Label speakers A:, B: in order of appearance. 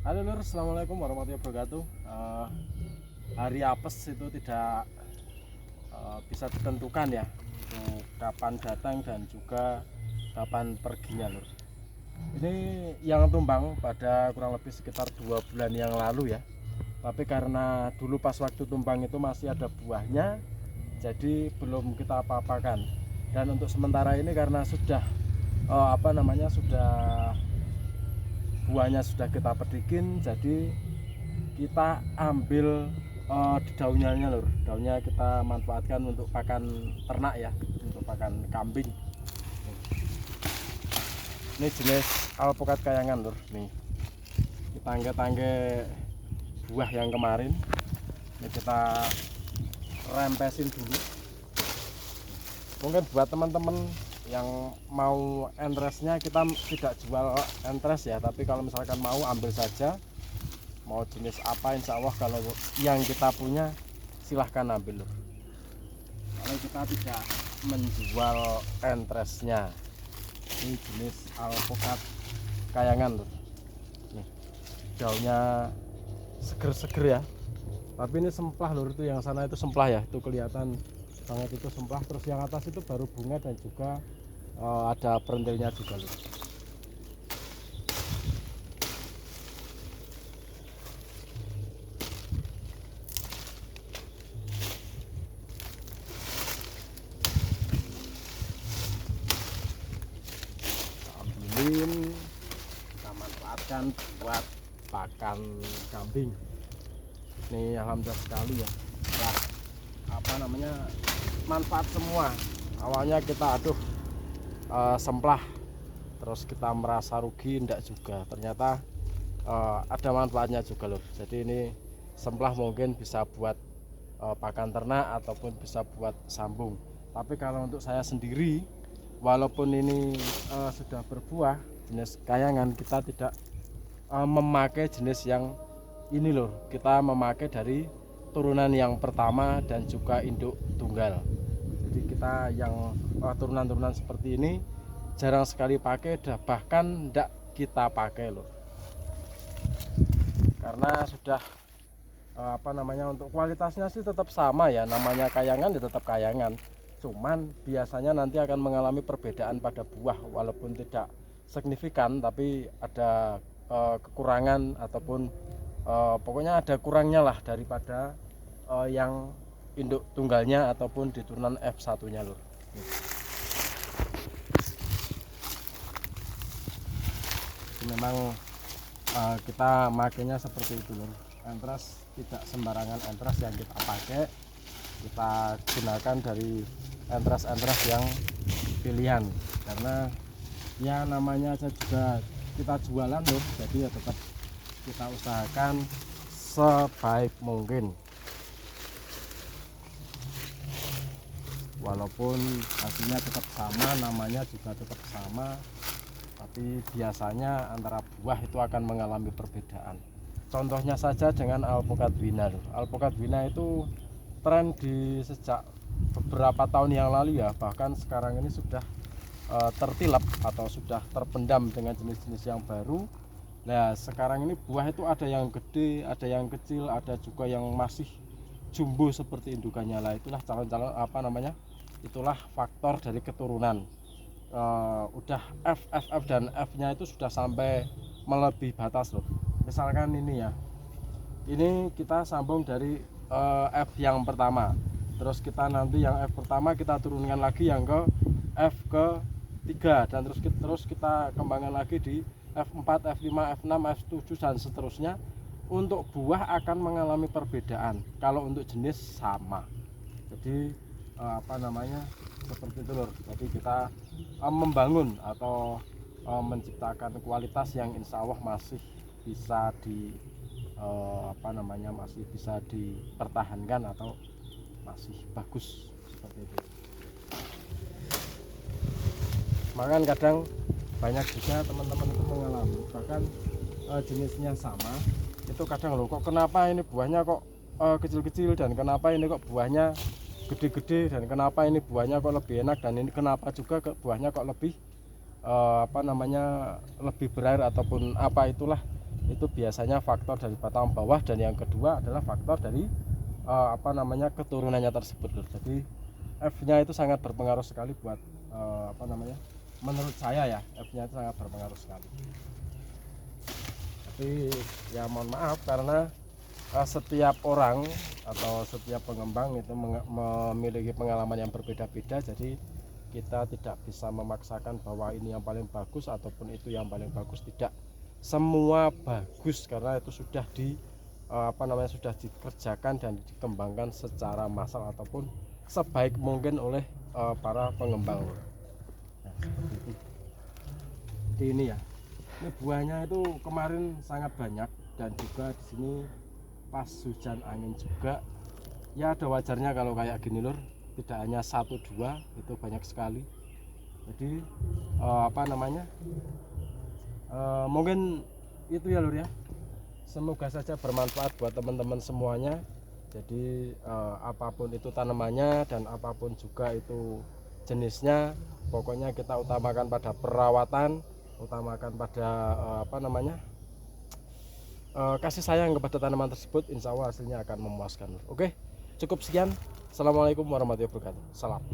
A: Halo Lur, Assalamualaikum warahmatullahi wabarakatuh. Hari apes itu tidak bisa ditentukan ya, untuk kapan datang dan juga kapan perginya Lur. Ini yang tumbang pada kurang lebih sekitar 2 bulan yang lalu ya. Tapi karena dulu pas waktu tumbang itu masih ada buahnya, jadi belum kita apa-apakan. Dan untuk sementara ini karena sudah sudah buahnya sudah kita pedikin, jadi kita ambil di daunnya Lur. Daunnya kita manfaatkan untuk pakan ternak ya, untuk pakan kambing. Ini jenis alpukat kayangan Lur. Nih tangge-tangge buah yang kemarin ini kita rempesin dulu. Mungkin buat teman-teman yang mau entresnya, kita tidak jual entres ya, tapi kalau misalkan mau ambil saja, mau jenis apa insya Allah kalau yang kita punya silahkan ambil Lur. Kalau kita tidak menjual entresnya. Ini jenis alpukat kayangan Lur. Nih, daunnya seger-seger ya, tapi ini semplah Lur. Itu yang sana itu semplah ya, itu kelihatan banget itu semplah. Terus yang atas itu baru bunga dan juga ada perintilnya juga Lur. Ambilin, kita manfaatkan buat pakan kambing. Ini alhamdulillah sekali ya, manfaat semua. Awalnya kita semplah, terus kita merasa rugi, enggak juga, ternyata ada manfaatnya juga Lur. Jadi ini semplah mungkin bisa buat pakan ternak ataupun bisa buat sambung. Tapi kalau untuk saya sendiri, walaupun ini sudah berbuah jenis kayangan, kita tidak memakai jenis yang ini Lur. Kita memakai dari turunan yang pertama dan juga induk tunggal. Jadi kita yang turunan-turunan seperti ini jarang sekali pakai, bahkan tidak kita pakai Lur. Karena sudah untuk kualitasnya sih tetap sama ya, namanya kayangan ya tetap kayangan. Cuman biasanya nanti akan mengalami perbedaan pada buah, walaupun tidak signifikan, tapi ada kekurangan ataupun pokoknya ada kurangnya lah daripada yang induk tunggalnya ataupun di turunan F1 nya Lur. Memang kita makainya seperti itu Lur. Entres tidak sembarangan entres yang kita pakai, kita gunakan dari entres-entres yang pilihan, karena ya namanya aja juga kita jualan Lur, jadi ya tetap kita usahakan sebaik mungkin, walaupun hasilnya tetap sama, namanya juga tetap sama, tapi biasanya antara buah itu akan mengalami perbedaan. Contohnya saja dengan alpukat wina. Alpukat wina itu tren di sejak beberapa tahun yang lalu ya, bahkan sekarang ini sudah tertilap atau sudah terpendam dengan jenis-jenis yang baru. Nah sekarang ini buah itu ada yang gede, ada yang kecil, ada juga yang masih jumbo seperti indukannya lah. Itulah calon-calon itulah faktor dari keturunan. Udah F dan F nya itu sudah sampai melebihi batas Loh. Misalkan ini ya, ini kita sambung dari F yang pertama, terus kita nanti yang F pertama kita turunkan lagi yang ke F ke 3, dan terus kita kembangkan lagi di F4, F5, F6, F7 dan seterusnya. Untuk buah akan mengalami perbedaan, kalau untuk jenis sama. Jadi seperti itu Lur. Jadi kita membangun atau menciptakan kualitas yang insya Allah masih bisa masih bisa dipertahankan atau masih bagus seperti itu. Makanya kadang banyak juga teman-teman itu mengalami, bahkan jenisnya sama, itu kadang loh kok kenapa ini buahnya kok kecil-kecil, dan kenapa ini kok buahnya gede-gede, dan kenapa ini buahnya kok lebih enak, dan ini kenapa juga buahnya kok lebih lebih berair ataupun apa itulah. itu biasanya faktor dari batang bawah, dan yang kedua adalah faktor dari keturunannya tersebut Lur. Jadi F-nya itu sangat berpengaruh sekali buat menurut saya ya, F-nya itu sangat berpengaruh sekali. Tapi ya mohon maaf karena setiap orang atau setiap pengembang itu memiliki pengalaman yang berbeda-beda, jadi kita tidak bisa memaksakan bahwa ini yang paling bagus ataupun itu yang paling bagus. Tidak semua bagus karena itu sudah sudah dikerjakan dan dikembangkan secara massal ataupun sebaik mungkin oleh para pengembang. Nah, seperti itu. Jadi ini ya, ini buahnya itu kemarin sangat banyak, dan juga di sini pas hujan angin juga ya, ada wajarnya kalau kayak gini Lur, tidak hanya 1-2, itu banyak sekali. Jadi mungkin itu ya Lur ya, semoga saja bermanfaat buat teman-teman semuanya. Jadi apapun itu tanamannya dan apapun juga itu jenisnya, pokoknya kita utamakan pada perawatan, utamakan pada kasih sayang kepada tanaman tersebut, insya Allah hasilnya akan memuaskan. Oke, cukup sekian. Assalamualaikum warahmatullahi wabarakatuh. Salam.